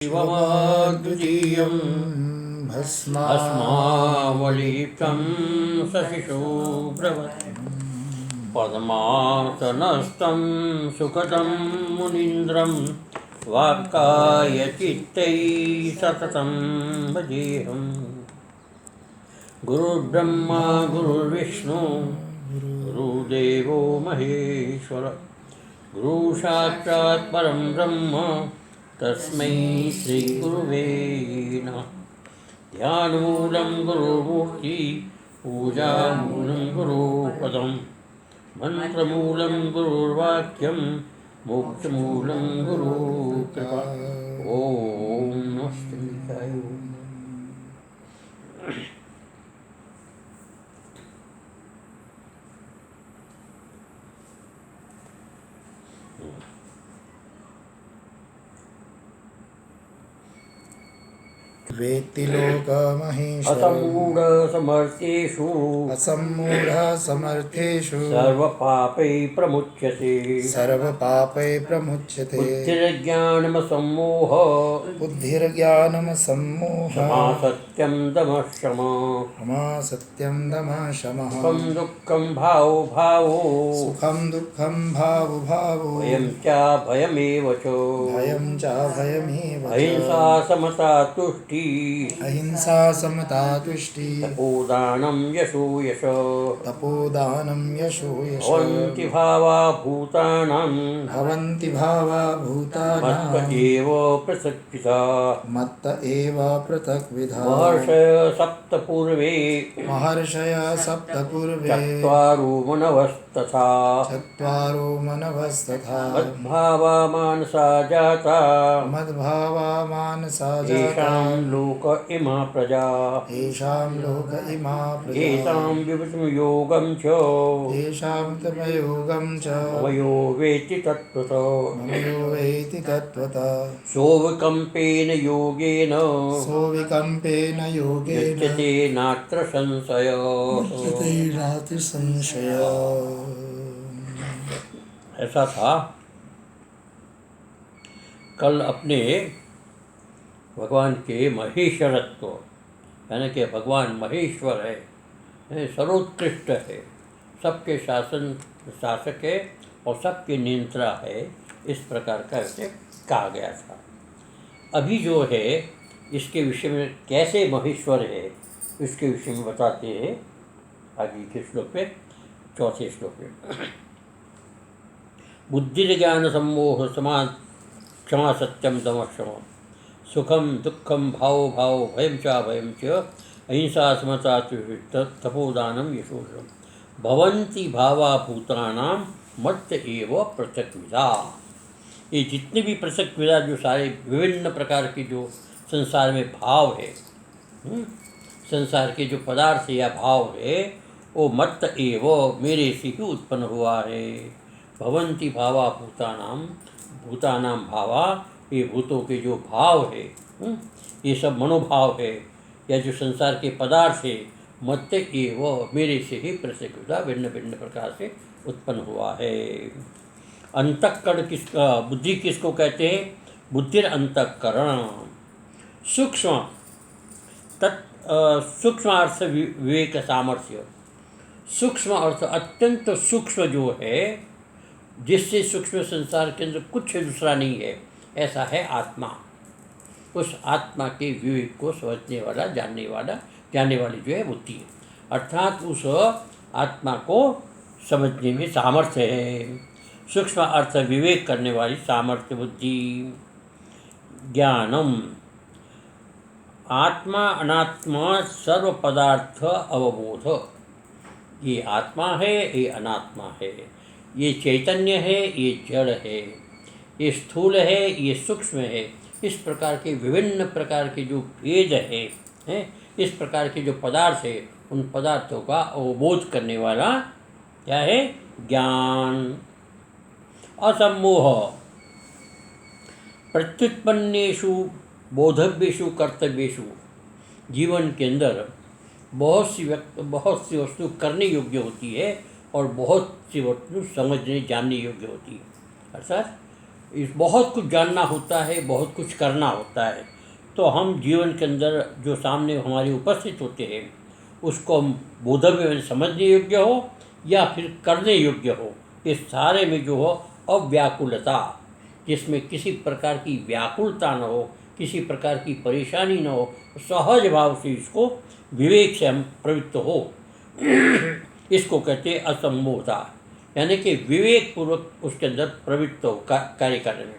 शिवमाद्वितीयं भस्मावलितं शशिशुभ्रवत् पद्मासनस्थं सुखदं मुनीन्द्रं वाक्कायचित्तैः सततं भजेऽहम्। गुरुर्ब्रह्मा गुरुर्विष्णु गुरुदेवो महेश्वर गुरुसाक्षात् परं ब्रह्म तस्मै श्री गुरुवे नमः। ध्यानमूलं गुरुमूर्ति पूजामूलं गुरुपदं मंत्रमूलं गुरुर्वाक्यं मोक्षमूलं गुरुकृपा। ओम नमस्ते शिवाय। वेत्ति लोकमहेश्वरो असम्मूढसमर्थेषु सर्वपापैः प्रमुच्यते बुद्धिर्ज्ञानमसम्मोहः क्षमा सत्यं दमः शमः क्षमा सत्यं दमः शमः सुखं दुःखं भावो भावो सुखं दुःखं भावो भावो भयं च भयमेव च अहिंसा समता तुष्टि अहिंसा समता तुष्टि तपोदानं यशो यश तपोदानं यशो यश भवन्ति भावा भूतानां मत्त एव पृथक्विधा मत्त एव पृथक्विधा महर्षय सप्त पूर्वे चत्वारो मनवस्तथा मद्भावा मानसा जाता येषां लोक इमा प्रजा येषां विभुतिं योगं च मयो वेति तत्त्वतः सोऽविकम्पेन योगेन युज्यते नात्र संशय। ऐसा था कल अपने भगवान के महेश्वरत्व यानी कि भगवान महेश्वर है, सर्वोत्कृष्ट है, सबके शासक है और सबके नियंत्रण है, इस प्रकार का इसे कहा गया था। अभी जो है इसके विषय में कैसे महेश्वर है इसके विषय में बताते हैं आगे के श्लोक पे, चौथे श्लोक में। बुद्धिर्ज्ञान सम्मोह क्षमा सत्यम दमः शमः सुखम दुःखम भावो भावो भयं च अहिंसा समता तपोदानं यशोषम भवन्ति भावा भूतानां मत्त एव पृथक्विधा। ये जितने भी पृथक्विधा जो सारे विभिन्न प्रकार के जो संसार में भाव है, संसार के जो पदार्थ या भाव है वो मत्त एव मेरे से ही उत्पन्न हुआ है। भवन्ति भावा भूतानां भावा, ये भूतों के जो भाव है, ये सब मनोभाव है या जो संसार के पदार्थ है, मत्त एव मेरे से ही पृथक्विधा भिन्न भिन्न प्रकार से उत्पन्न हुआ है। अंतःकरण बुद्धि किसको कहते हैं? बुद्धिर अंतःकरण सूक्ष्म अर्थ विवेक सामर्थ्य। सूक्ष्म अर्थ अत्यंत सूक्ष्म जो है, जिससे सूक्ष्म संसार के अंदर कुछ दूसरा नहीं है, ऐसा है आत्मा। उस आत्मा के विवेक को समझने वाला जानने वाली जो है बुद्धि है, अर्थात उस आत्मा को समझने में सामर्थ्य है। सूक्ष्म अर्थ विवेक करने वाली सामर्थ्य बुद्धि। ज्ञानम आत्मा अनात्मा सर्व पदार्थ अवबोध। ये आत्मा है, ये अनात्मा है, ये चैतन्य है, ये जड़ है, ये स्थूल है, ये सूक्ष्म है। इस प्रकार के विभिन्न प्रकार के जो भेद हैं, इस प्रकार के जो पदार्थ है, उन पदार्थों का अवबोध करने वाला क्या है? ज्ञान। असम्मोह प्रत्युत्पन्नेषु बोधव्येषु कर्तव्येषु। जीवन के अंदर बहुत सी वस्तु करने योग्य होती है और बहुत सी वस्तु समझने जानने योग्य होती है। अर्थात इस बहुत कुछ जानना होता है, बहुत कुछ करना होता है। तो हम जीवन के अंदर जो सामने हमारे उपस्थित होते हैं उसको हम बोधव्य में समझने योग्य हो या फिर करने योग्य हो, इस सारे में जो हो अव्याकुलता, जिसमें किसी प्रकार की व्याकुलता न हो, किसी प्रकार की परेशानी न हो, सहज भाव से इसको विवेक से हम प्रवृत्त हो, इसको कहते हैं असम्मोहता। यानी कि विवेक पूर्वक उसके अंदर प्रवृत्त हो, कार्य करने में,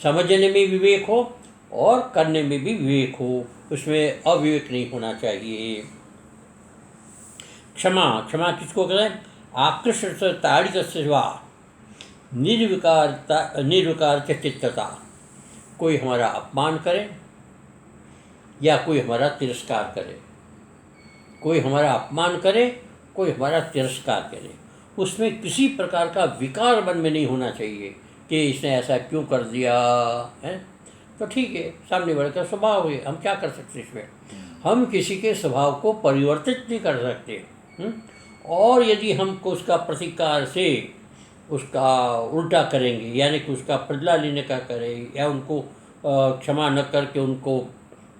समझने में विवेक हो और करने में भी विवेक हो, उसमें अविवेक नहीं होना चाहिए। क्षमा, क्षमा किसको कहते हैं? आकृष्ट ताड़ित सेवा निर्विकार चित्तता। कोई हमारा अपमान करे या कोई हमारा तिरस्कार करे, कोई हमारा अपमान करे, कोई हमारा तिरस्कार करे, उसमें किसी प्रकार का विकार मन में नहीं होना चाहिए कि इसने ऐसा क्यों कर दिया है। तो ठीक है, सामने वाले का स्वभाव है, हम क्या कर सकते इसमें? हम किसी के स्वभाव को परिवर्तित नहीं कर सकते। और यदि हमको उसका प्रतिकार से उसका उल्टा करेंगे, यानी कि उसका बदला लेने का करें या उनको क्षमा न करके उनको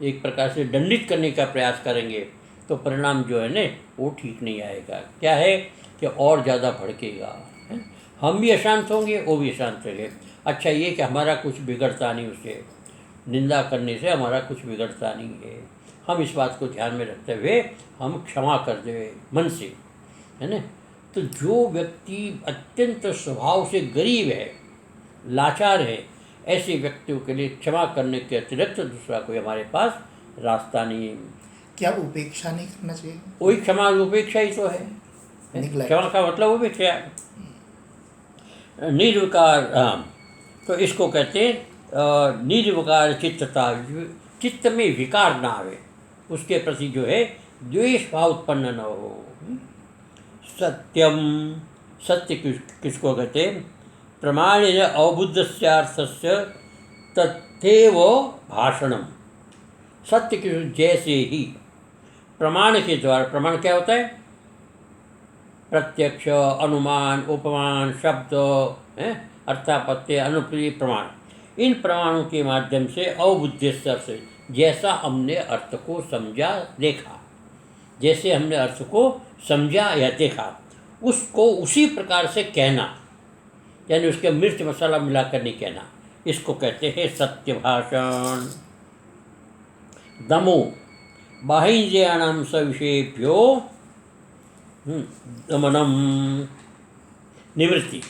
एक प्रकार से दंडित करने का प्रयास करेंगे, तो परिणाम जो है ना वो ठीक नहीं आएगा। क्या है कि और ज़्यादा भड़केगा, है? हम भी अशांत होंगे, वो भी अशांत होंगे। अच्छा ये कि हमारा कुछ बिगड़ता नहीं, उससे निंदा करने से हमारा कुछ बिगड़ता नहीं है। हम इस बात को ध्यान में रखते हुए हम क्षमा कर दें मन से, है ना। तो जो व्यक्ति अत्यंत स्वभाव से गरीब है, लाचार है, ऐसे व्यक्तियों के लिए क्षमा करने के अतिरिक्त दूसरा कोई हमारे पास रास्ता नहीं है। क्या उपेक्षा नहीं करना चाहिए? वही क्षमा उपेक्षा ही तो है। क्षमा का मतलब उपेक्षा, निर्विकार। हाँ, तो इसको कहते हैं निर्विकार चित्तता, चित्त में विकार ना आवे, उसके प्रति जो है द्वेष भाव उत्पन्न न हो। सत्यम, सत्य किसको कहते हैं? प्रमाणेन अवबुद्धस्यार्थस्य तथैव भाषणम। सत्य की जैसे ही प्रमाण के द्वारा, प्रमाण क्या होता है? प्रत्यक्ष, अनुमान, उपमान, शब्द, अर्थापत्य, अनुप्रिय प्रमाण। इन प्रमाणों के माध्यम से अवबुद्धस्या से, जैसा हमने अर्थ को समझा देखा, जैसे हमने अर्थ को समझा या देखा, उसको उसी प्रकार से कहना, यानी उसके मिर्च मसाला मिलाकर नहीं कहना, इसको कहते हैं सत्य भाषण। दमो, बाह्येन्द्रियाणां सविषयेभ्यो दमनम, निवृत्ति।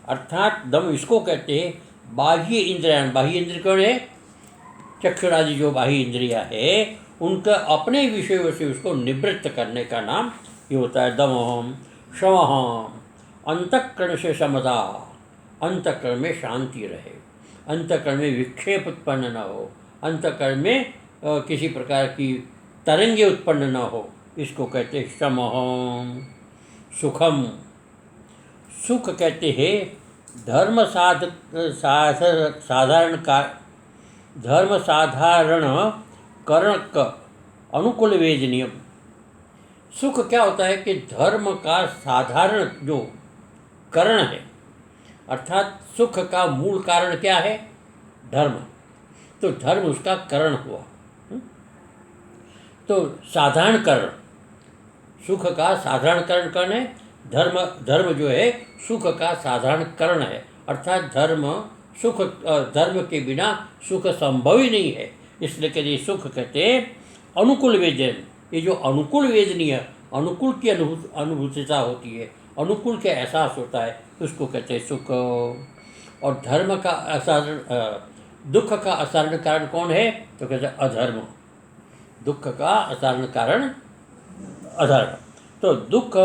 अर्थात दम इसको कहते हैं बाह्य इंद्रियां। बाह्य इंद्रिय कौन है? चक्षुरादि जो बाह्य इंद्रिया है, उनका अपने विषयों से उसको निवृत्त करने का नाम ये होता है दमः। शमः, अंतःकरण से समता, अंतःकरण में शांति रहे, अंतःकरण में विक्षेप उत्पन्न न हो, अंतःकरण में किसी प्रकार की तरंगे उत्पन्न न हो, इसको कहते हैं शमः। सुखम, सुख कहते हैं धर्म साधारण का, धर्म साधारण करण का अनुकूल वेदनीयम। सुख क्या होता है कि धर्म का साधारण जो करण है, अर्थात सुख का मूल कारण क्या है? धर्म। तो धर्म उसका करण हुआ। तो साधारण करण, सुख का साधारण करण है धर्म। धर्म जो है सुख का साधारण करण है, अर्थात धर्म सुख, धर्म के बिना सुख संभव ही नहीं है। इसलिए कहते सुख कहते हैं अनुकूल वेदन। ये जो अनुकूल वेदनीय, अनुकूल की अनुभूतिता होती है, अनुकूल का एहसास होता है, उसको कहते हैं सुख। और धर्म का असाधारण, दुख का असाधारण कारण कौन है? तो कहते हैं अधर्म। दुख का असाधारण कारण अधर्म। तो दुख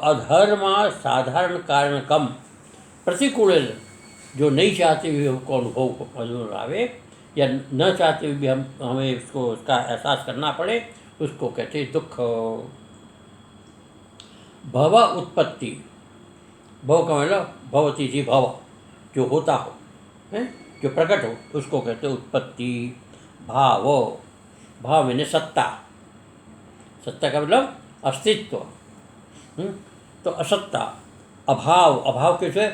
अधर्म साधारण कारण कम, प्रतिकूल जो नहीं चाहते हुए हमको अनुभव को मजबूर आवे या न चाहते हुए भी हमें उसको उसका एहसास करना पड़े, उसको कहते हैं दुख। भव उत्पत्ति, भव का मतलब भवती जी भव, जो होता हो, है जो प्रकट हो, उसको कहते हैं उत्पत्ति। भाव, भाव मैंने सत्ता, सत्ता का मतलब अस्तित्व। तो असत्ता, अभाव, अभाव कैसे?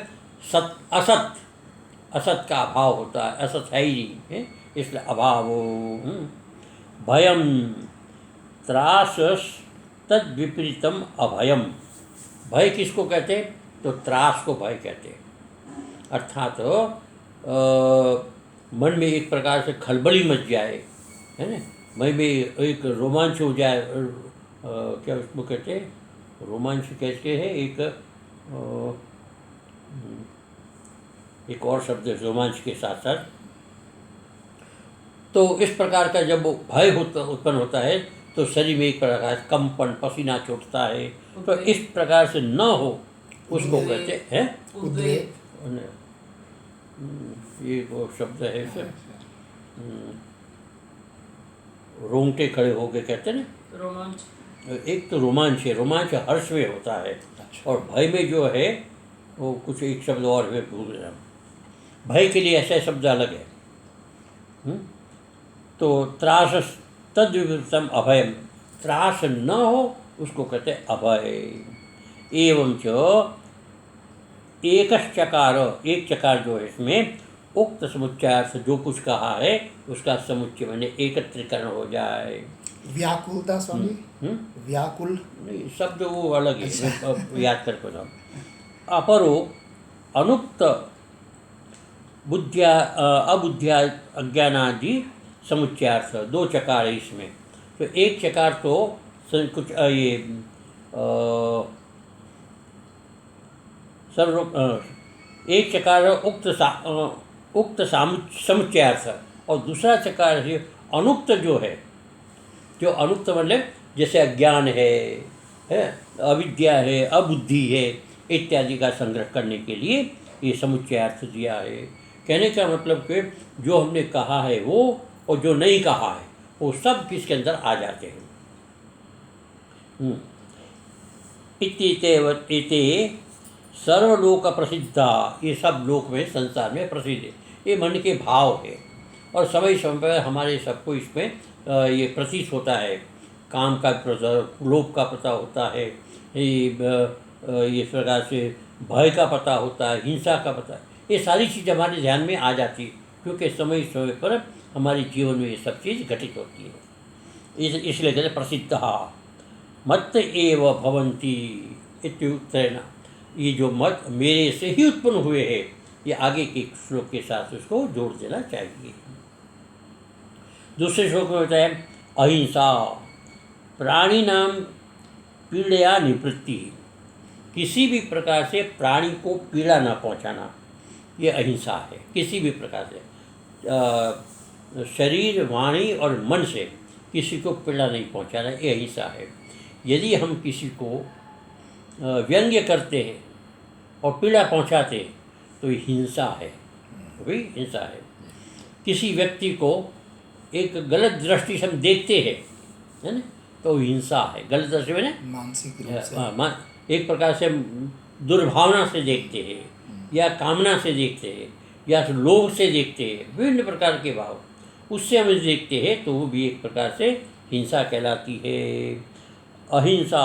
सत असत, असत का अभाव होता है, असत है ही नहीं है, इसलिए अभाव। भयम त्रास तद विपरीतम अभयम। भय किसको कहते हैं? तो त्रास को भय कहते हैं। अर्थात मन में एक प्रकार से खलबली मच जाए, है ना, मन में एक रोमांच हो जाए। क्या उसको कहते हैं? रोमांच कैसे है? एक और शब्द है रोमांच के साथ साथ। तो इस प्रकार का जब भय उत्पन्न होता है तो शरीर में एक प्रकार से कंपन, पसीना छूटता है। तो इस प्रकार से न हो उसको कहते हैं उद्वेग। ये वो शब्द है इसे रोंगटे खड़े हो गए कहते हैं ना, रोमांच। एक तो रोमांच है, रोमांच हर्ष में होता है, और भय में जो है वो कुछ एक शब्द और में भूल रहा हूँ। भय के लिए ऐसा शब्द अलग है। तो त्रास तद विपरीतम अभयम, त्रास न हो उसको कहते हैं अभय। एवं च एक चकार, एक चकार जो है इसमें उक्त समुच्चयार्थ जो कुछ कहा है उसका समुच्चय माने एकत्रीकरण हो जाए। व्याकुलता स्वामी, व्याकुल नहीं, शब्द वो अलग है, मैं याद कर पा। अपरो अनुक्त बुद्धिया अबुद्धिया अज्ञानादि समुच्चयार्थ, दो चकार है इसमें। तो एक चकार तो कुछ ये एक चकार उक्त समुच्चयार्थ, और दूसरा चकार है अनुक्त जो है, जो अनुक्त मतलब जैसे अज्ञान है, अविद्या है, अबुद्धि है इत्यादि का संग्रह करने के लिए ये समुच्चयार्थ दिया है। कहने का मतलब कि जो हमने कहा है वो और जो नहीं कहा है वो सब किसके अंदर आ जाते हैं। इति सर्वलोक प्रसिद्धा, ये सब लोक में संसार में प्रसिद्ध है। ये मन के भाव है और समय समय पर हमारे सबको इसमें ये प्रतीत होता है। काम का पता, लोभ का पता होता है, ये इस प्रकार से भय का पता होता है, हिंसा का पता है। ये सारी चीज़ हमारे ध्यान में आ जाती है क्योंकि समय समय पर हमारे जीवन में ये सब चीज़ घटित होती है। इसलिए कहते प्रसिद्ध मत एव भवन्ति इत्युक्तेन, ये जो मत मेरे से ही उत्पन्न हुए हैं, ये आगे के श्लोक के साथ उसको जोड़ देना चाहिए। दूसरे श्लोक में बताया अहिंसा प्राणी नाम पीड़या निवृत्ति, किसी भी प्रकार से प्राणी को पीड़ा न पहुंचाना, ये अहिंसा है। किसी भी प्रकार से शरीर, वाणी और मन से किसी को पीड़ा नहीं पहुंचाना, ये अहिंसा है। यदि हम किसी को व्यंग्य करते हैं और पीड़ा पहुंचाते हैं तो ये हिंसा है, वही हिंसा है। किसी व्यक्ति को एक गलत दृष्टि से हम देखते हैं, है ना, तो हिंसा है। गलत दृष्टि में मानसिक रूप से एक प्रकार से दुर्भावना से देखते हैं या कामना से देखते हैं या लोभ से देखते हैं, विभिन्न प्रकार के भाव उससे हम देखते हैं तो वो भी एक प्रकार से हिंसा कहलाती है। अहिंसा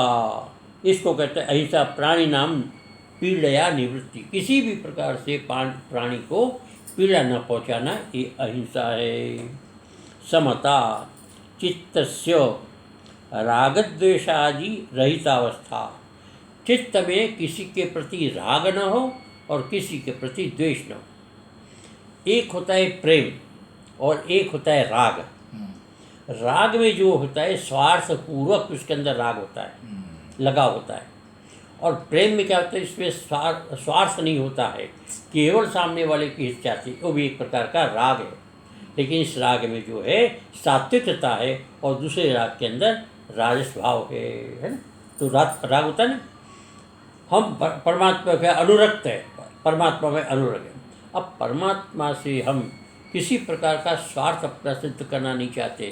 इसको कहते हैं अहिंसा प्राणी नाम पीड़या निवृत्ति, किसी भी प्रकार से प्राणी को पीड़ा न पहुंचाना, ये अहिंसा है। समता चित्तस्य रागद्वेषादि रहितावस्था, चित्त में किसी के प्रति राग न हो और किसी के प्रति द्वेष न हो। एक होता है प्रेम और एक होता है राग। राग में जो होता है स्वार्थ पूर्वक उसके अंदर राग होता है, लगाव होता है, और प्रेम में क्या होता है इसमें स्वार्थ नहीं होता है, केवल सामने वाले की इच्छा से, वो भी एक प्रकार का राग है। लेकिन इस राग में जो है सात्विकता है और दूसरे राग के अंदर राजस भाव है ना। तो राग होता है ना, हम परमात्मा के अनुरक्त है, परमात्मा में अनुरक्त है। अब परमात्मा से हम किसी प्रकार का स्वार्थ अपना सिद्ध करना नहीं चाहते,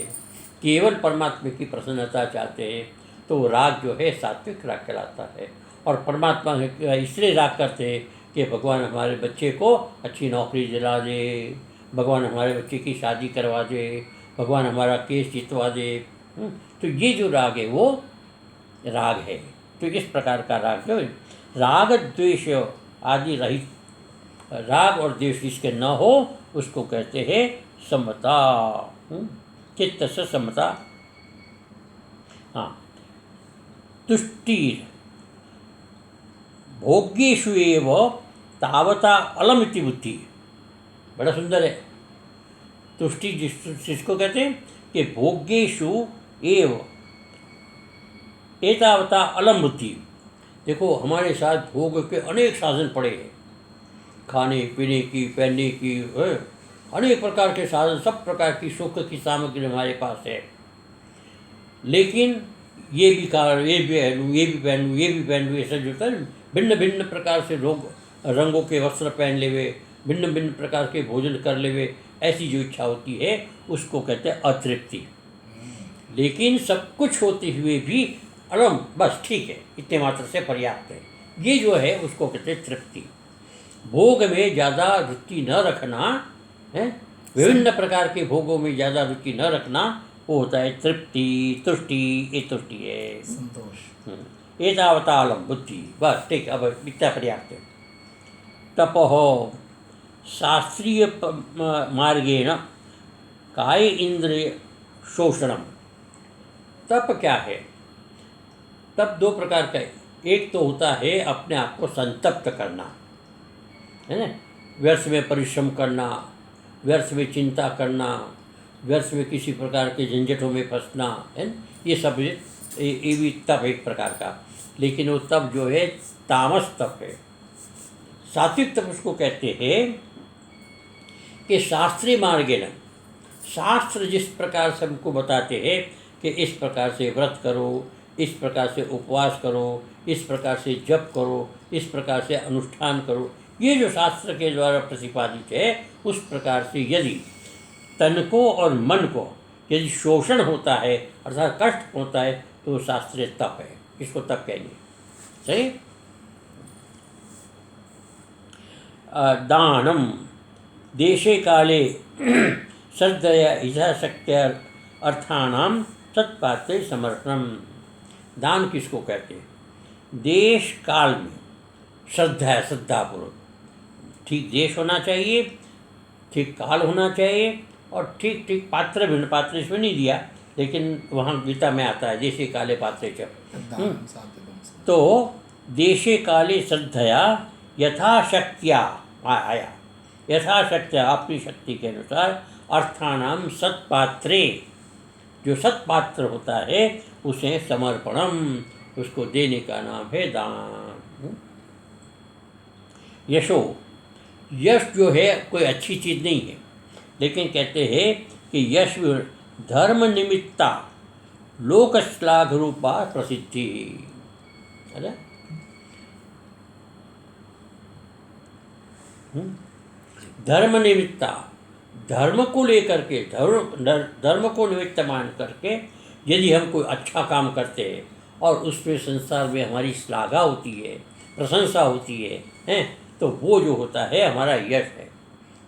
केवल परमात्मा की प्रसन्नता चाहते हैं, तो राग जो है सात्विक राग कहलाता है। और परमात्मा इसलिए राग करते हैं कि भगवान हमारे बच्चे को अच्छी नौकरी दिला दे, भगवान हमारे बच्चे की शादी करवा दे, भगवान हमारा केस जितवा दे। तो ये जो राग है वो राग है। तो इस प्रकार का राग जो है राग द्वेष आदि रहित राग और द्वेष जिसके न हो उसको कहते हैं समता। चित्त से समता। हाँ, तुष्टिर भोग्येषु एव तावता अलमिति बुद्धि। बड़ा सुंदर है। तुष्टि जिसको कहते हैं कि भोग्येषु एव एतावता अलम बुद्धि। देखो, हमारे साथ भोग के अनेक साधन पड़े हैं, खाने पीने की, पहनने की, अनेक प्रकार के साधन, सब प्रकार की सुख की सामग्री हमारे पास है। लेकिन ये भी कारण, ये भी पहन लूँ, ये भी पहन लूँ, ये भी पहन लूँ, ऐसा जो होता है, भिन्न भिन्न प्रकार से रंगों के वस्त्र पहन लेवे, भिन्न भिन्न प्रकार के भोजन कर लेवे, ऐसी जो इच्छा होती है उसको कहते हैं अतृप्ति। लेकिन सब कुछ होते हुए भी अलम, बस ठीक है, इतने मात्र से पर्याप्त है, ये जो है उसको कहते हैं तृप्ति। भोग में ज़्यादा रुचि न रखना है, विभिन्न प्रकार के भोगों में ज़्यादा रुचि न रखना, वो होता है तृप्ति, तुष्टि। ये तुष्टि है, संतोष। एतावता अलम बुद्धि, बस ठीक, अब इतना पर्याप्त है। तपः शास्त्रीय मार्गेण काय इंद्रिय शोषणम। तप क्या है? तप दो प्रकार का है। एक तो होता है अपने आप को संतप्त करना, है ना, व्यर्थ में परिश्रम करना, व्यर्थ में चिंता करना, व्यर्थ में किसी प्रकार के झंझटों में फंसना, है ना, ये सब ये भी तप एक प्रकार का। लेकिन वो तप जो है तामस तप है। सात्विक तप उसको कहते हैं कि शास्त्रीय मार्गेण, शास्त्र जिस प्रकार से हमको बताते हैं कि इस प्रकार से व्रत करो, इस प्रकार से उपवास करो, इस प्रकार से जप करो, इस प्रकार से अनुष्ठान करो, ये जो शास्त्र के द्वारा प्रतिपादित है, उस प्रकार से यदि तन को और मन को यदि शोषण होता है अर्थात कष्ट होता है तो शास्त्रीय तप है, इसको तप कहेंगे। सही। दानम देशे काले श्रद्धया यथाशक्त्या अर्थानाम तत्पात्रे समर्पणम। दान किसको कहते हैं? देश काल में श्रद्धा, श्रद्धापूर्वक, ठीक देश होना चाहिए, ठीक काल होना चाहिए, और ठीक ठीक पात्र, भिन्न पात्र इसमें नहीं दिया, लेकिन वहाँ गीता में आता है देशे काले पात्रे च। तो देशे काले श्रद्धया यथाशक्त्या आया, यथाशक्त्या अपनी शक्ति के अनुसार, अर्थानाम सत्पात्रे, जो सत्पात्र होता है उसे समर्पणम, उसको देने का नाम है दान। यशो, यश जो है कोई अच्छी चीज़ नहीं है, लेकिन कहते हैं कि यश धर्म निमित्ता लोक श्लाघ रूपा प्रसिद्धि है। धर्म निमित्ता, धर्म को लेकर के, धर्म को निमित्त मान करके यदि हम कोई अच्छा काम करते हैं और उसमें संसार में हमारी श्लाघा होती है, प्रशंसा होती है, तो वो जो होता है हमारा यश है।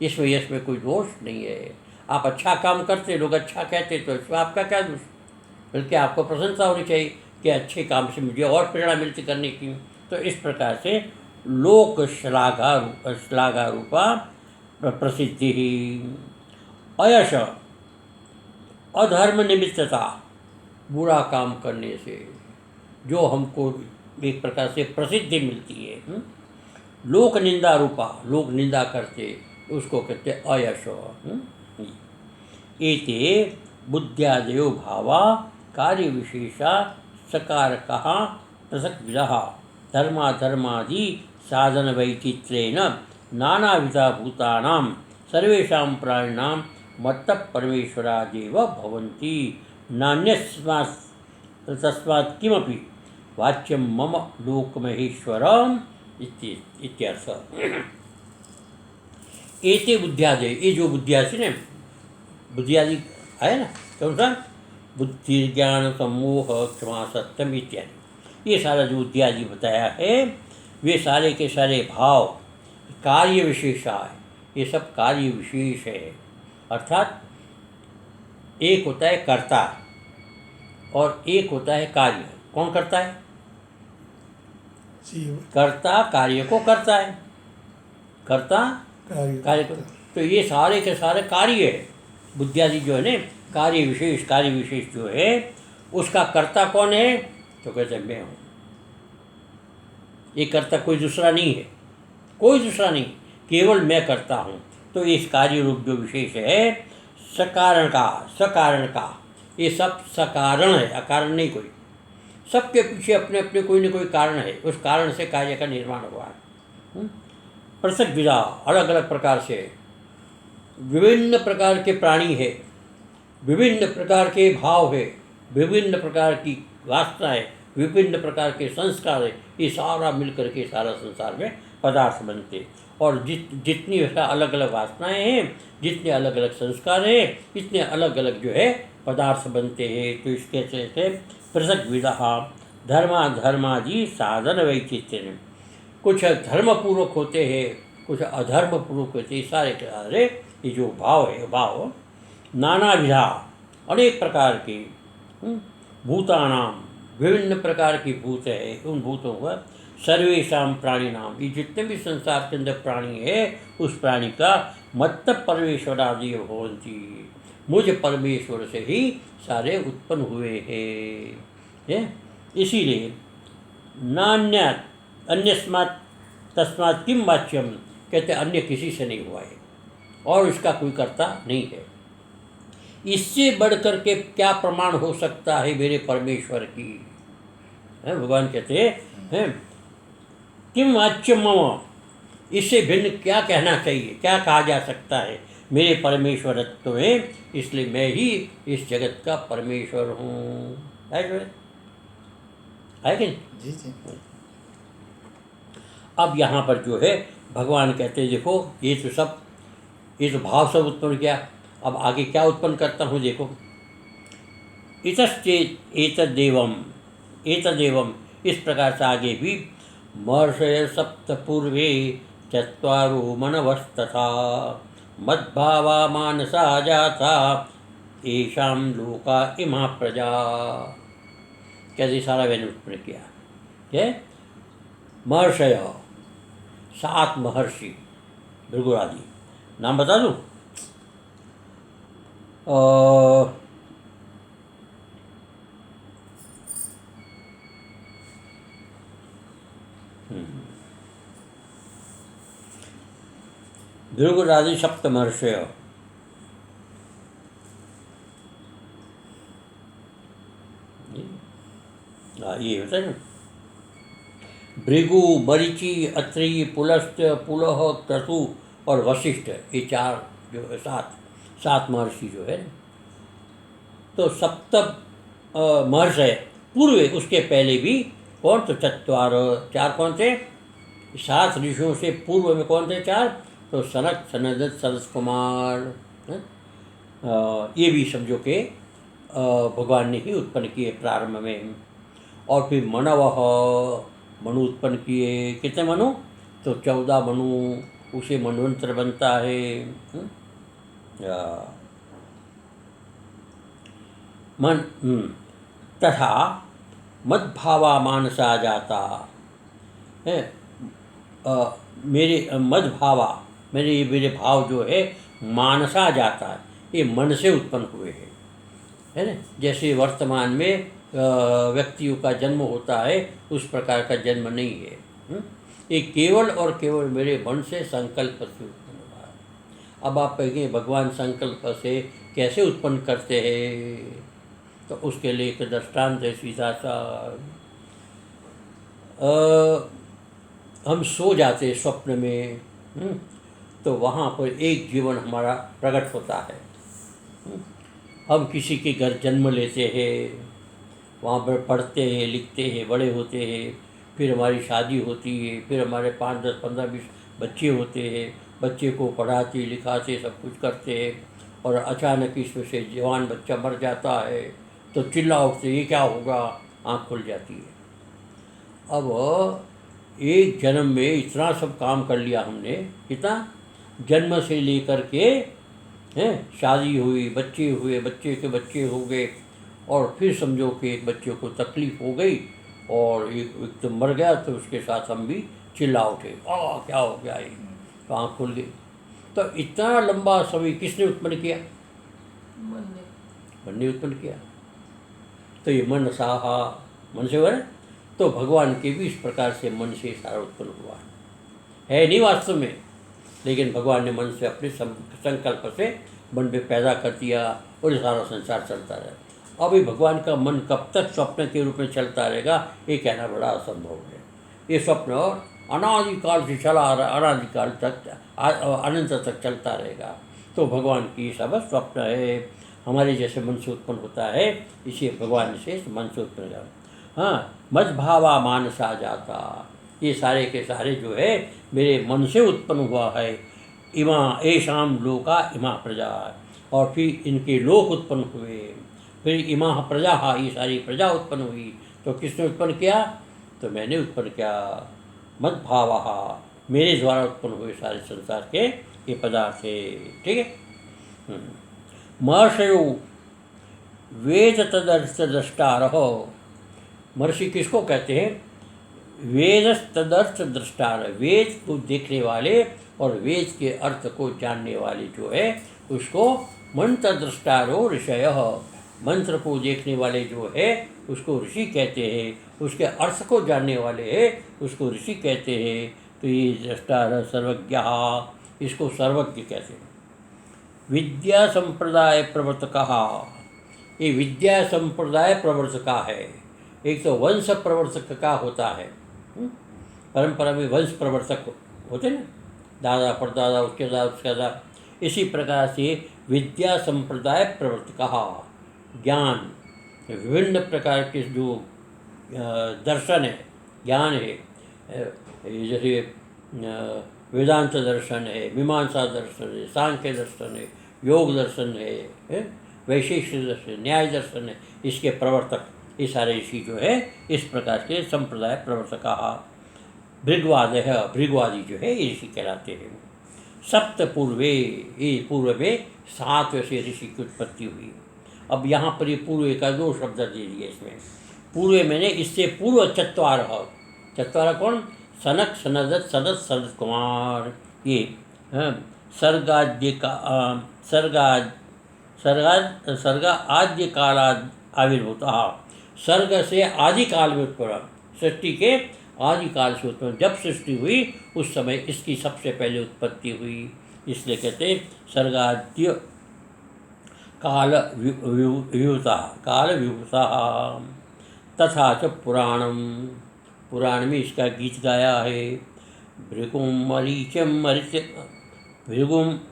इसमें यश में कोई दोष नहीं है। आप अच्छा काम करते, लोग अच्छा कहते, तो इसमें आपका क्या दोष? बल्कि आपको प्रशंसा होनी चाहिए कि अच्छे काम से मुझे और प्रेरणा मिलती करने की। तो इस प्रकार से लोक श्लाघा रूपा प्रसिद्धि। अयश, अधर्म निमित्तता, बुरा काम करने से जो हमको एक प्रकार से प्रसिद्धि मिलती है। लोक निंदा रूपा, लोग निंदा करते, उसको कहते अयश। एते बुद्ध्यादयो भावा कार्य विशेषा सकारकः पृथक् विदः धर्माधर्मादि साधन वैचित्र्येण नानाविधा भूतानां सर्वेषां प्राणिनां मत्तः परमेश्वरादेव भवन्ति नान्यस्मात् तस्मात् किमपि वाच्यं मम लोकमहेश्वरम् इत्यर्थ। एते बुद्ध्यादि, ये जो बुद्धियादि ने, बुद्धियादि है ना, कौन सा? बुद्धि, ज्ञान, सम्मोह, क्षमा, सत्यम इत्यादि, ये सारा जो बुद्धियादि बताया है, वे सारे के सारे भाव कार्य विशेषा है। ये सब कार्य विशेष है, अर्थात एक होता है कर्ता और एक होता है कार्य। कौन करता है? कर्ता कार्य को करता है। कर्ता कार्य। तो ये सारे के सारे कार्य है। बुद्धियादि जो है ना, कार्य विशेष जो है उसका कर्ता कौन है? तो कहते मैं हूँ। ये कर्ता कोई दूसरा नहीं है, कोई दूसरा नहीं, केवल मैं करता हूँ। तो इस कार्य रूप जो विशेष है सकारण का, ये सब सकारण है, अकारण नहीं कोई। सबके पीछे अपने अपने कोई न कोई कारण है, उस कारण से कार्य का निर्माण हुआ है। पृथक विधा, अलग अलग प्रकार से विभिन्न प्रकार के प्राणी है, विभिन्न प्रकार के भाव है, विभिन्न प्रकार की वासना है, विभिन्न प्रकार के संस्कार है। ये सारा मिलकर के सारा संसार में पदार्थ बनते। और जितनी अलग अलग वासनाएं हैं, जितने अलग अलग संस्कार हैं, इतने अलग अलग जो है पदार्थ बनते हैं। तो इसके से पृथक विधा धर्मादि साधन वैचित्र्य, कुछ धर्मपूर्वक होते हैं, कुछ अधर्मपूर्वक होते हैं। सारे के सारे ये जो भाव है, भाव नाना विधा, अनेक प्रकार के भूतानाम, विभिन्न प्रकार की भूत है, उन भूतों का सर्वेशाम प्राणी नाम, ये जितने भी संसार के अंदर प्राणी है उस प्राणी का मत्त परमेश्वरादि भवन्ति, मुझ परमेश्वर से ही सारे उत्पन्न हुए हैं। इसीलिए नान्यात अन्यस्मात् तस्मात् किम वाच्यम, कहते अन्य किसी से नहीं हुआ है और इसका कोई कर्ता नहीं है। इससे बढ़कर के क्या प्रमाण हो सकता है मेरे परमेश्वर की? भगवान कहते हैं किम वाच्यम मम, इससे भिन्न क्या कहना चाहिए, क्या कहा जा सकता है मेरे परमेश्वरत्व में? इसलिए मैं ही इस जगत का परमेश्वर हूँ। है कि नहीं? जी जी। अब यहाँ पर जो है भगवान कहते हैं देखो ये तो भाव सब उत्पन्न किया, अब आगे क्या उत्पन्न करता हूँ देखो। इतश्चेत् एतदेवम, इस प्रकार से आगे भी महर्षय सप्त पूर्वे चत्वारो मनवस्तथा मद्भावा मानसा जाता येषां लोका इमा प्रजा। कैसे सारा मैंने उत्पन्न किया क्या? महर्षय, 7 महर्षि, भृगुरादि, नाम बता दूं? भृगुरादि सप्त महर्षय, ये होता है ना, भृगु, मरीचि, अत्रि, पुलस्त्य, पुलह, क्रतु और वशिष्ठ, ये 4 जो है 7 महर्षि जो है। तो सप्त महर्षि पूर्व, उसके पहले भी कौन? तो 4 कौन थे? 7 ऋषियों से पूर्व में कौन थे? 4। तो सनक, सनंदन, सरस कुमार, ये भी समझो के भगवान ने ही उत्पन्न किए प्रारंभ में। और फिर मनु उत्पन्न किए। कितने मनु? तो 14 मनु, उसे मनवंतर बनता है। तथा मद्भावा मानसा जाता है। मेरे भाव जो है मानसा जाता है, ये मन से उत्पन्न हुए हैं, है ना। जैसे वर्तमान में व्यक्तियों का जन्म होता है, उस प्रकार का जन्म नहीं है। ये केवल और केवल मेरे मन से संकल्प से उत्पन्न हुआ है। अब आप कहेंगे भगवान संकल्प से कैसे उत्पन्न करते हैं? तो उसके लिए एक दृष्टांत है सीधा सा। हम सो जाते स्वप्न में, तो वहाँ पर एक जीवन हमारा प्रकट होता है। हम किसी के घर जन्म लेते हैं, वहाँ पर पढ़ते हैं, लिखते हैं, बड़े होते हैं, फिर हमारी शादी होती है, फिर हमारे 5, 10, 15, 20 बच्चे होते हैं, बच्चे को पढ़ाते लिखाते सब कुछ करते हैं, और अचानक इसमें से जवान बच्चा मर जाता है, तो चिल्ला उठते ये क्या होगा, आँख खुल जाती है। अब एक जन्म में इतना सब काम कर लिया हमने, इतना जन्म से लेकर के हैं, शादी हुई, बच्चे हुए, बच्चे के बच्चे हो गए, और फिर समझो कि एक बच्चे को तकलीफ़ हो गई और एक तो मर गया, तो उसके साथ हम भी चिल्ला उठे, क्या हो गया ये, तो आँख खुल गई। तो इतना लंबा समय किसने उत्पन्न किया? मन ने उत्पन्न किया। तो ये मन साहा, मन से हुआ ना। तो भगवान के भी इस प्रकार से मन से सारा उत्पन्न हुआ है नहीं वास्तव में, लेकिन भगवान ने मन से अपने संकल्प से मन में पैदा कर दिया और ये सारा संसार चलता रहा। अभी भगवान का मन कब तक स्वप्न के रूप में चलता रहेगा ये कहना बड़ा असंभव है। ये स्वप्न और अनादिकाल से चला आ रहा, अनादिकाल तक अनंत तक चलता रहेगा। तो भगवान की सब स्वप्न है, हमारे जैसे मन से उत्पन्न होता है, इसी भगवान से मन से उत्पन्न होता है। हाँ, मज भावा मानसा जाता, ये सारे के सारे जो है मेरे मन से उत्पन्न हुआ है। इमा ऐशाम लोका इमा प्रजा, और फिर इनके लोक उत्पन्न हुए। फिर इमा प्रजा, ये सारी प्रजा उत्पन्न हुई। तो किसने उत्पन्न किया? तो मैंने उत्पन्न किया। मद भावा, मेरे द्वारा उत्पन्न हुए सारे संसार के ये पदार्थ है। ठीक है। महर्षयो वेद तदर्थ द्रष्टारः, महर्षि किसको कहते हैं? वेद तदर्थ द्रष्टार, वेद को देखने वाले और वेद के अर्थ को जानने वाले जो है उसको मंत्र द्रष्टारो ऋषयः, मंत्र को देखने वाले जो है उसको ऋषि कहते हैं, उसके अर्थ को जानने वाले हैं उसको ऋषि कहते हैं। तो ये द्रष्टार सर्वज्ञ, इसको सर्वज्ञ कहते हैं। विद्या संप्रदाय प्रवर्तकः, ये विद्या संप्रदाय प्रवर्तका है। एक तो वंश प्रवर्तक का होता है, परंपरा में वंश प्रवर्तक होते ना, दादा परदादा उसके दादा उसके दादा। इसी प्रकार से विद्या संप्रदाय प्रवर्तक, ज्ञान विभिन्न प्रकार के जो दर्शन है, ज्ञान है, जैसे वेदांत दर्शन है, मीमांसा दर्शन है, सांख्य दर्शन है, योग दर्शन है, वैशेषिक दर्शन, न्याय दर्शन है, इसके प्रवर्तक ये सारे ऋषि जो है इस प्रकार के संप्रदाय प्रवर्तक। भृगवादय, भृगवादी जो है ये ऋषि कहलाते हैं। सप्त पूर्वे, ये पूर्व में 7 वैसे ऋषि की उत्पत्ति हुई। अब यहाँ पर ये पूर्व का 2 शब्द दे दिए इसमें। पूर्व मैंने इससे पूर्व चत्वारः, चत्वारः कौन? सनक, सनदत, सनत, सनत कुमार। ये सर्गाद्य का सर्ग आद्य कालाद आविर्भूता, सर्ग से आदि काल में उत्पन्न, सृष्टि के आदि काल से उत्पन्न। जब सृष्टि हुई उस समय इसकी सबसे पहले उत्पत्ति हुई, इसलिए कहते हैं सर्गाद्य काल विभूता, काल विभूता। तथा च पुराणम, पुराण में इसका गीत गाया है। भृगुम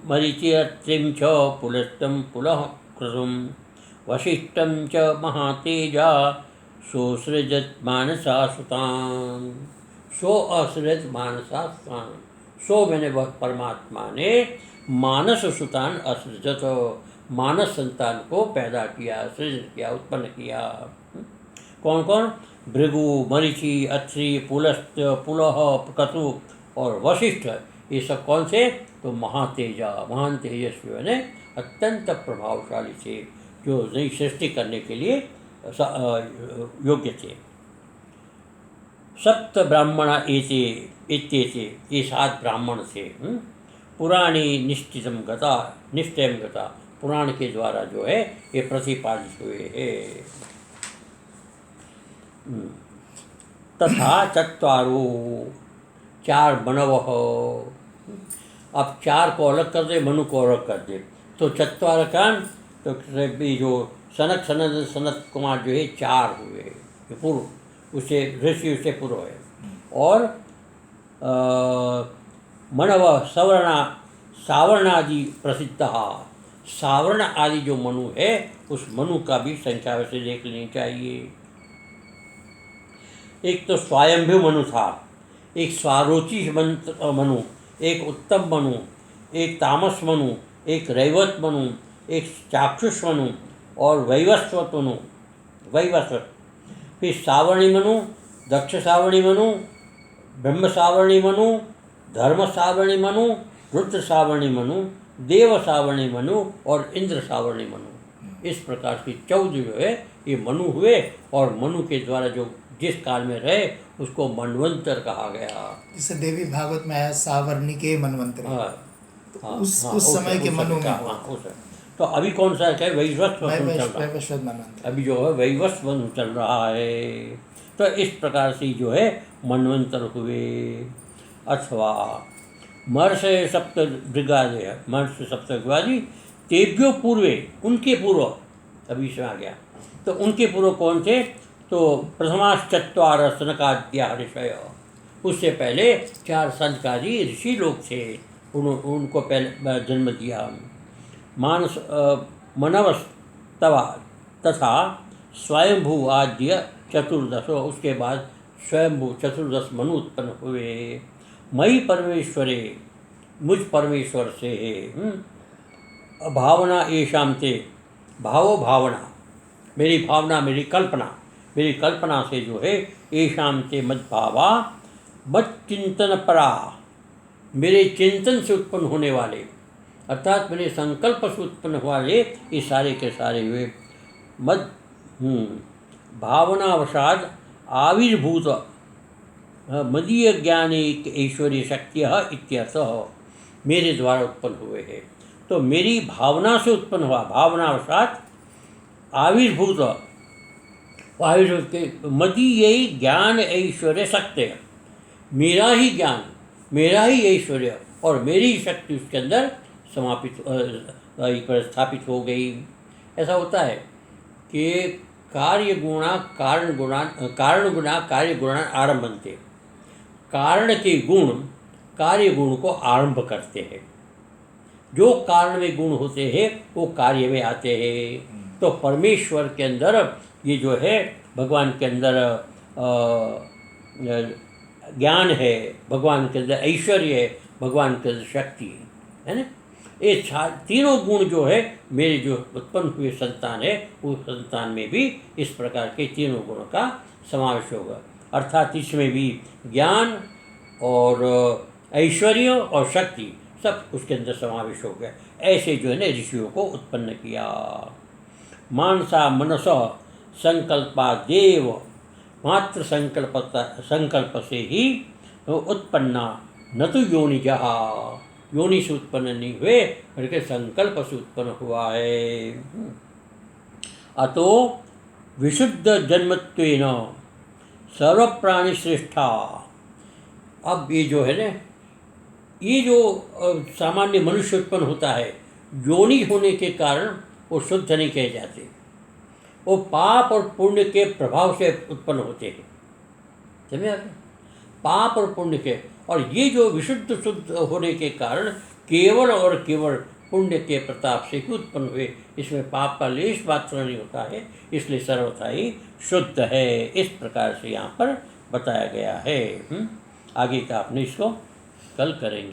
मरीचिरत्रिं च पुलस्तं पुलः क्रतुं वसिष्ठं च महातेजा सोऽसृजत् मानसा सुतान्, सो असृजत् मानसा सुतान्, सो मैंने वह परमात्मा ने मानस सुतान असृजत, मानस संतान को पैदा किया, सृजन किया, उत्पन्न किया। कौन कौन? भृगु, मरीचि, अत्रि, पुलस्त्य, पुलह, क्रतु और वशिष्ठ। ये सब कौन से? तो महातेजा, महान तेजस्वी ने अत्यंत प्रभावशाली थे, जो नई सृष्टि करने के लिए योग्य थे। सप्त ब्राह्मण एते इत्येते, ये 7 ब्राह्मण थे। पुराणी निश्चितम गता, निश्चयम गता, पुराण के द्वारा जो है ये प्रतिपादित हुए हैं। तथा चत्वारो, 4 मनवः। अब 4 को अलग कर दे, मनु को अलग कर दे, तो चत्वार का तो जो सनक, सनद, सनत कुमार जो है 4 हुए, पूर्व उसे ऋषि उससे पूर्व है। और मनव सवर्ण, सावर्ण आदि प्रसिद्ध, सावर्ण आदि जो मनु है उस मनु का भी संख्या वैसे देख लेनी चाहिए। एक तो स्वयंभू मनु था, एक स्वारोचि मनु, एक उत्तम मनु, एक तामस मनु, एक रैवत मनु, एक चाक्षुष मनु और वैवस्वत मनु, वैवस्वत। फिर सावर्णी मनु, दक्ष सावर्णी मनु, ब्रह्म सावर्णी मनु, धर्म सावर्णी मनु, रुद्र सावर्णी मनु, देव सावर्णी मनु और इंद्र सावर्णी मनु। इस प्रकार की 14 जो है ये मनु हुए। और मनु के द्वारा जो जिस काल में रहे उसको मनवंतर कहा गया। जिसे देवी भागवत में आया सावर्णिके मनवंतरे। हाँ, तो हाँ, उस हाँ, समय के मनु में हाँ, हुआ। उस तो अभी कौन सा है, वैवस्वत मनु चल रहा है। वैवस्वत मनवंतर। अभी जो है वैवस्वत मनु चल रहा है। तो इस प्रकार से जो है मनवंतर हुए। अथवा महर्ष सप्तभृगादय, महर्ष सप्तभृगादि तेभ्यो पूर्वे, उनके पूर्व, अभी इसमें आ गया। तो उनके पूर्व कौन थे? तो प्रथमाश्चत्वार सनकाद्या ऋषय, उससे पहले 4 सनकादि ऋषि लोग थे, उनको पहले जन्म दिया। मानस मनवस्तवा तथा स्वयंभू आद्य चतुर्दश, उसके बाद स्वयंभू चतुर्दश मनु उत्पन्न हुए। मई परमेश्वरे, मुझ परमेश्वर से भावना येषां ते, भावो भावना, मेरी भावना, मेरी कल्पना से जो है येषां ते मद्भावा, मत चिंतन परा, मेरे चिंतन से उत्पन्न होने वाले, अर्थात मेरे संकल्प से उत्पन्न वाले ये सारे के सारे हुए मद भावनावशाद आविर्भूत मदीय ज्ञाने ऐश्वर्य शक्तियाँ इत्यर्थः, मेरे द्वारा उत्पन्न हुए हैं। तो मेरी भावना से उत्पन्न हुआ, भावनावशात आविर्भूत के मदीय ज्ञान ऐश्वर्य शक्ति, मेरा ही ज्ञान, मेरा ही ऐश्वर्य और मेरी ही शक्ति उसके अंदर स्थापित हो गई। ऐसा होता है कि कार्य गुणा कारण गुणा कार्य गुणा आरंभ बनते, कारण के गुण कार्य गुण को आरंभ करते हैं। जो कारण में गुण होते हैं वो कार्य में आते हैं। तो परमेश्वर के अंदर ये जो है, भगवान के अंदर ज्ञान है, भगवान के अंदर ऐश्वर्य है, भगवान के अंदर शक्ति है ना। ये तीनों गुण जो है मेरे जो उत्पन्न हुए संतान है, उस संतान में भी इस प्रकार के तीनों गुणों का समावेश होगा। अर्थात इसमें भी ज्ञान और ऐश्वर्य और शक्ति सब उसके अंदर समावेश हो गया। ऐसे जो है ना ऋषियों को उत्पन्न किया। मानसा मनस संकल्पा देव, मात्र संकल्प से ही उत्पन्ना, न तो योनिजहा, योनि से उत्पन्न नहीं हुए बल्कि संकल्प से उत्पन्न हुआ है। अतो विशुद्ध जन्मत्वेन सर्व प्राणी श्रेष्ठा। अब ये जो है ना, ये जो सामान्य मनुष्य उत्पन्न होता है, योनि होने के कारण वो शुद्ध नहीं कहे जाते, वो पाप और पुण्य के प्रभाव से उत्पन्न होते हैं। समझे आपने? पाप और पुण्य के, और ये जो विशुद्ध शुद्ध होने के कारण केवल और केवल पुण्य के प्रताप से ही उत्पन्न हुए, इसमें पाप का लेश मात्र नहीं होता है, इसलिए सर्वथा ही शुद्ध है। इस प्रकार से यहाँ पर बताया गया है। आगे का आपने इसको कल करेंगे।